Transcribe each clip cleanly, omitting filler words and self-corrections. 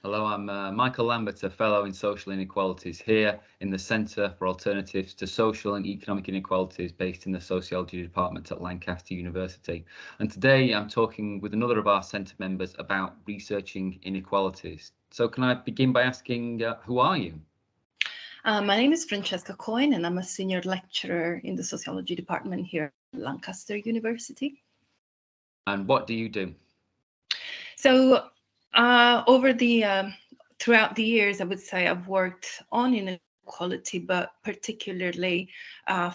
Hello, I'm Michael Lambert, a fellow in social inequalities here in the Centre for Alternatives to Social and Economic Inequalities based in the Sociology department at Lancaster University. And today I'm talking with another of our centre members about researching inequalities. So can I begin by asking, who are you? My name is Francesca and I'm a senior lecturer in the Sociology department here at Lancaster University. And what do you do? So throughout the years, I would say I've worked on inequality, but particularly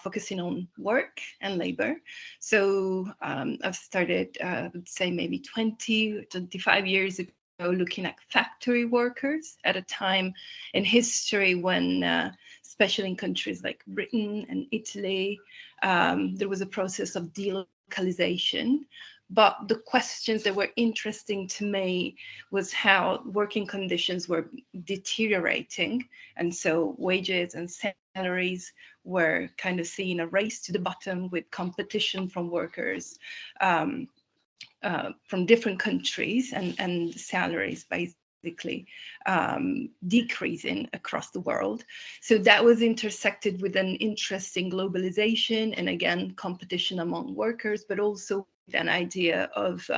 focusing on work and labor. So I've started, I would say maybe 20, 25 years ago, looking at factory workers at a time in history when, especially in countries like Britain and Italy, there was a process of delocalization. But the questions that were interesting to me was how working conditions were deteriorating. And so wages and salaries were kind of seeing a race to the bottom with competition from workers from different countries and salaries basically decreasing across the world. So that was intersected with an interest in globalization and again, competition among workers, but also an idea of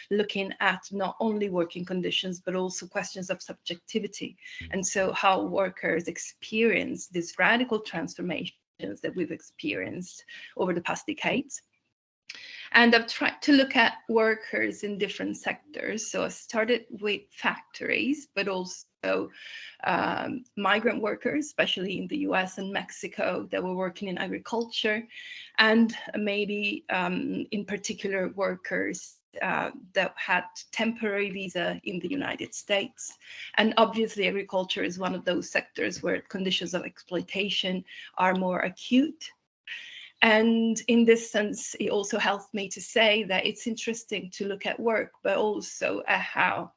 looking at not only working conditions, but also questions of subjectivity. And so how workers experience these radical transformations that we've experienced over the past decades. And I've tried to look at workers in different sectors. So I started with factories, but also migrant workers, especially in the US and Mexico, that were working in agriculture, and maybe in particular workers that had temporary visa in the United States. And obviously agriculture is one of those sectors where conditions of exploitation are more acute. And in this sense, it also helps me to say that it's interesting to look at work, but also at how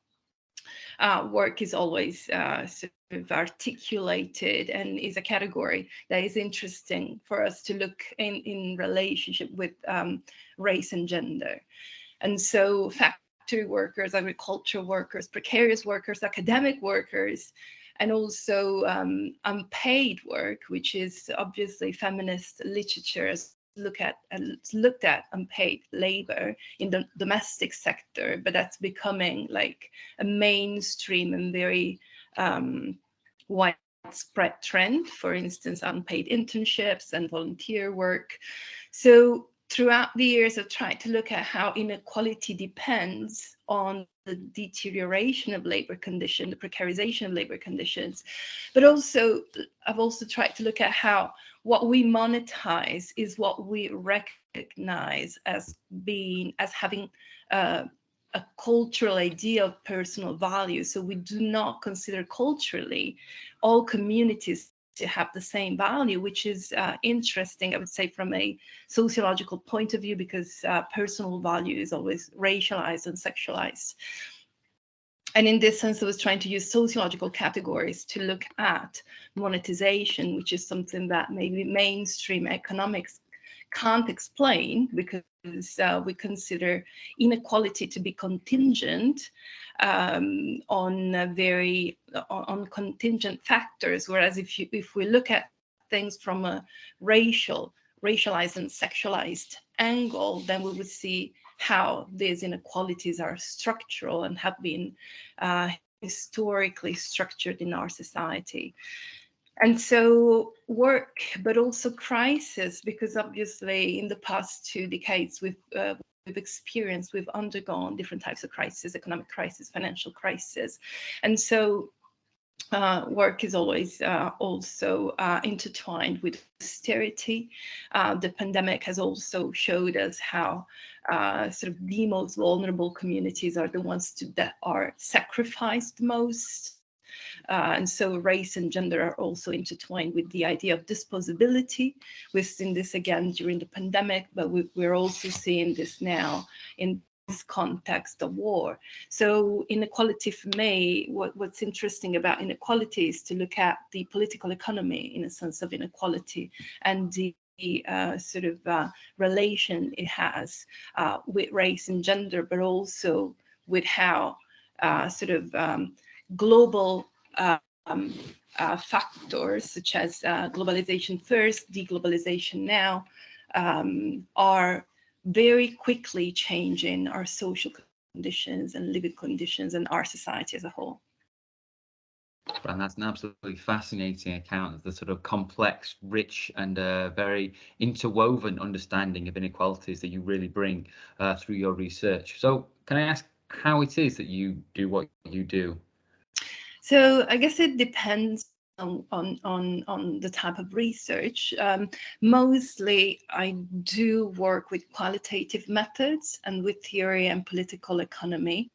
work is always sort of articulated and is a category that is interesting for us to look in relationship with race and gender. And so factory workers, agricultural workers, precarious workers, academic workers, and also unpaid work, which is obviously feminist literature looked at unpaid labor in the domestic sector, but that's becoming like a mainstream and very widespread trend. For instance, unpaid internships and volunteer work. So throughout the years, I've tried to look at how inequality depends on the deterioration of labor conditions, the precarization of labor conditions, but also I've also tried to look at how what we monetize is what we recognize as having a cultural idea of personal value. So we do not consider culturally all communities to have the same value, which is interesting, I would say, from a sociological point of view, because personal value is always racialized and sexualized. And in this sense, I was trying to use sociological categories to look at monetization, which is something that maybe mainstream economics can't explain, because we consider inequality to be contingent on contingent factors, whereas if we look at things from a racialized and sexualized angle, then we would see how these inequalities are structural and have been historically structured in our society. And so work, but also crisis, because obviously in the past 2 decades we've undergone different types of crisis, economic crisis, financial crisis. And so work is always also intertwined with austerity. The pandemic has also showed us how sort of the most vulnerable communities are the ones that are sacrificed most. And so race and gender are also intertwined with the idea of disposability. We've seen this again during the pandemic, but we're also seeing this now in this context of war. So inequality, for me, what's interesting about inequality is to look at the political economy in a sense of inequality and the sort of relation it has with race and gender, but also with how global factors such as globalization first, deglobalization now, are very quickly changing our social conditions and living conditions and our society as a whole. And that's an absolutely fascinating account of the sort of complex, rich, and very interwoven understanding of inequalities that you really bring through your research. So, can I ask how it is that you do what you do? So, I guess it depends on the type of research. Mostly, I do work with qualitative methods and with theory and political economy.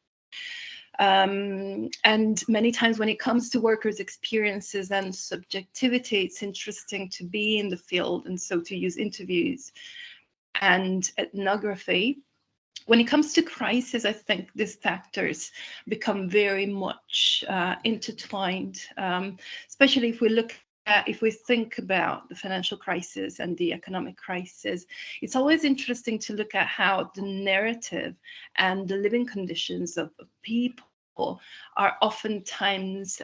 And many times when it comes to workers' experiences and subjectivity, it's interesting to be in the field and so to use interviews and ethnography. When it comes to crisis, I think these factors become very much intertwined, especially if we look if we think about the financial crisis and the economic crisis. It's always interesting to look at how the narrative and the living conditions of people are oftentimes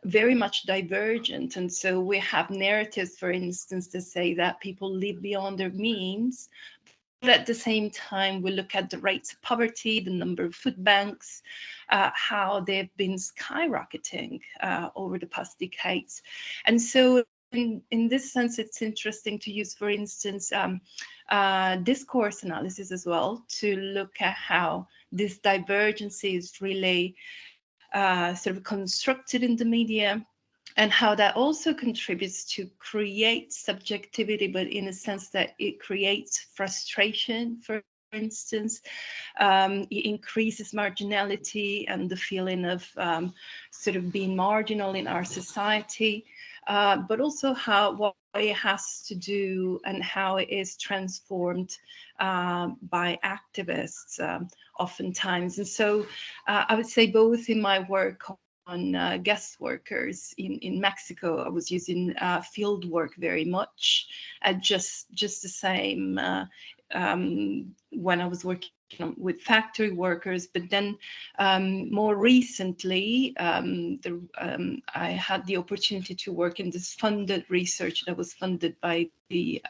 very much divergent. And so we have narratives, for instance, to say that people live beyond their means. But at the same time, we look at the rates of poverty, the number of food banks, how they've been skyrocketing over the past decades. And so in this sense, it's interesting to use, for instance, discourse analysis as well, to look at how this divergence is really sort of constructed in the media, and how that also contributes to create subjectivity, but in a sense that it creates frustration, for instance. It increases marginality and the feeling of sort of being marginal in our society, but also what it has to do and how it is transformed by activists oftentimes. And so I would say both in my work on guest workers in Mexico, I was using field work very much, just the same when I was working with factory workers. But then more recently, I had the opportunity to work in this funded research that was funded by the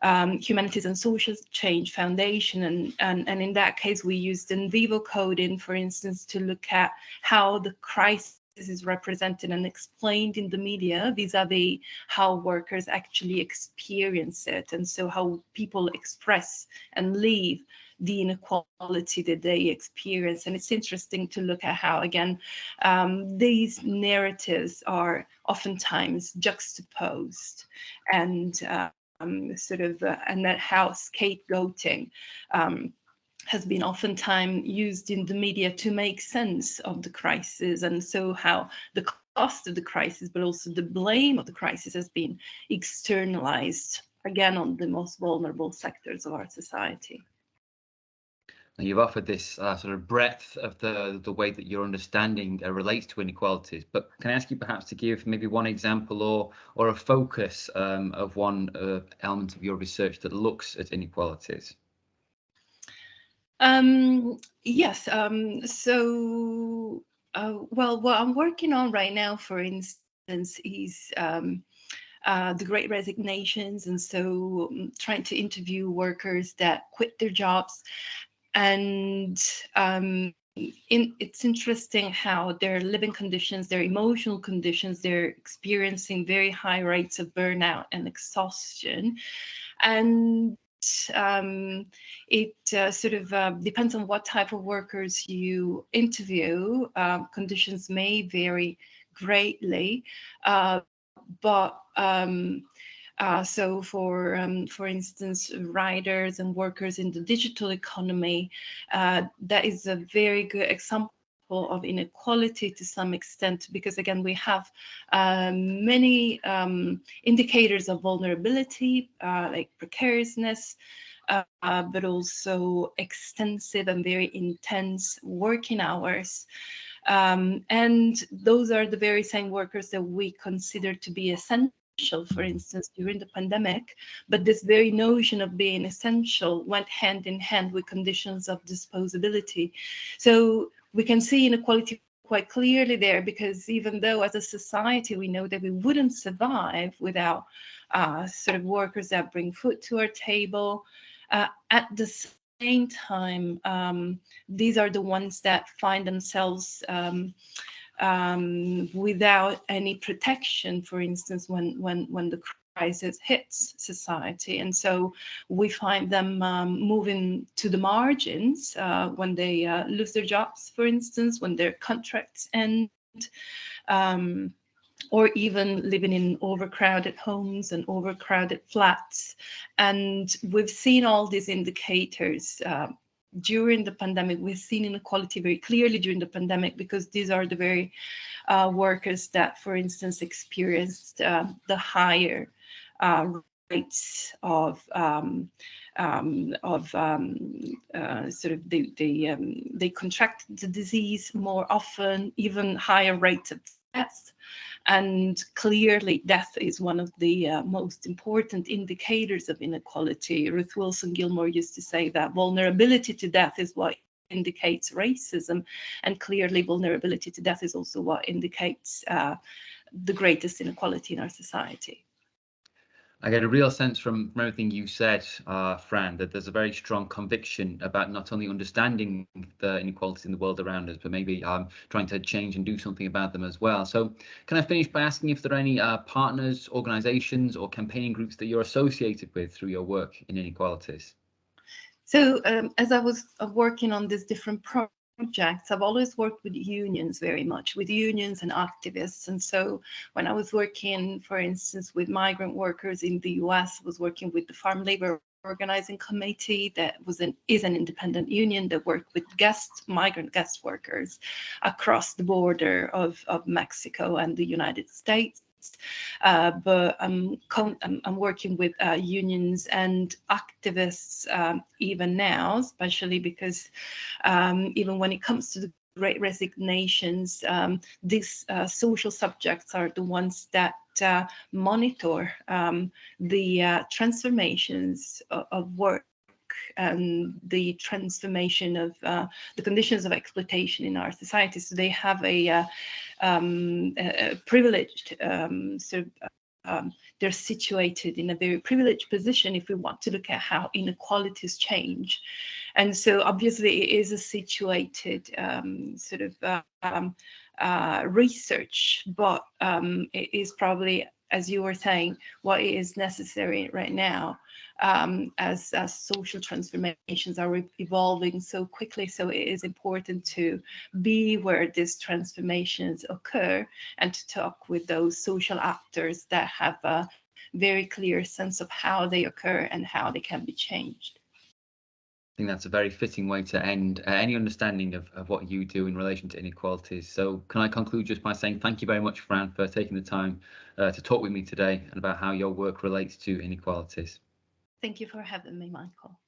Humanities and Social Change Foundation, and in that case we used in vivo coding, for instance, to look at how the crisis is represented and explained in the media vis-a-vis how workers actually experience it, and so how people express and live the inequality that they experience. And it's interesting to look at how, again, these narratives are oftentimes juxtaposed and and that how scapegoating has been oftentimes used in the media to make sense of the crisis, and so how the cost of the crisis, but also the blame of the crisis, has been externalized, again, on the most vulnerable sectors of our society. Now, you've offered this sort of breadth of the way that your understanding relates to inequalities, but can I ask you perhaps to give maybe one example or a focus of one element of your research that looks at inequalities? Yes. Well, what I'm working on right now, for instance, is the Great Resignations, and so trying to interview workers that quit their jobs. And it's interesting how their living conditions, their emotional conditions, they're experiencing very high rates of burnout and exhaustion. And it sort of depends on what type of workers you interview. Conditions may vary greatly, but so for instance, writers and workers in the digital economy, that is a very good example of inequality to some extent, because again, we have many indicators of vulnerability, like precariousness, but also extensive and very intense working hours. And those are the very same workers that we consider to be essential, for instance, during the pandemic. But this very notion of being essential went hand in hand with conditions of disposability. So we can see inequality quite clearly there, because even though as a society we know that we wouldn't survive without sort of workers that bring food to our table, at the same time, these are the ones that find themselves without any protection, for instance, when the crisis hits society. And so we find them moving to the margins when they lose their jobs, for instance, when their contracts end, or even living in overcrowded homes and overcrowded flats. And we've seen all these indicators during the pandemic. We've seen inequality very clearly during the pandemic, because these are the very workers that, for instance, experienced the higher rates of sort of they contract the disease more often, even higher rates of death. And clearly, death is one of the most important indicators of inequality. Ruth Wilson Gilmore used to say that vulnerability to death is what indicates racism, and clearly vulnerability to death is also what indicates the greatest inequality in our society. I get a real sense from everything you said, Fran, that there's a very strong conviction about not only understanding the inequalities in the world around us, but maybe trying to change and do something about them as well. So can I finish by asking if there are any partners, organizations or campaigning groups that you're associated with through your work in inequalities? So as I was working on these different projects, I've always worked with unions very much, with unions and activists. And so when I was working, for instance, with migrant workers in the US, I was working with the Farm Labor Organizing Committee, that is an independent union that worked with migrant guest workers across the border of Mexico and the United States. But I'm working with unions and activists even now, especially because even when it comes to the Great Resignations, these social subjects are the ones that monitor the transformations of work and the transformation of the conditions of exploitation in our society. So they have a privileged they're situated in a very privileged position if we want to look at how inequalities change. And so obviously it is a situated research, but it is probably, as you were saying, what is necessary right now, as social transformations are evolving so quickly. So it is important to be where these transformations occur and to talk with those social actors that have a very clear sense of how they occur and how they can be changed. I think that's a very fitting way to end any understanding of what you do in relation to inequalities. So can I conclude just by saying thank you very much, Fran, for taking the time to talk with me today and about how your work relates to inequalities. Thank you for having me, Michael.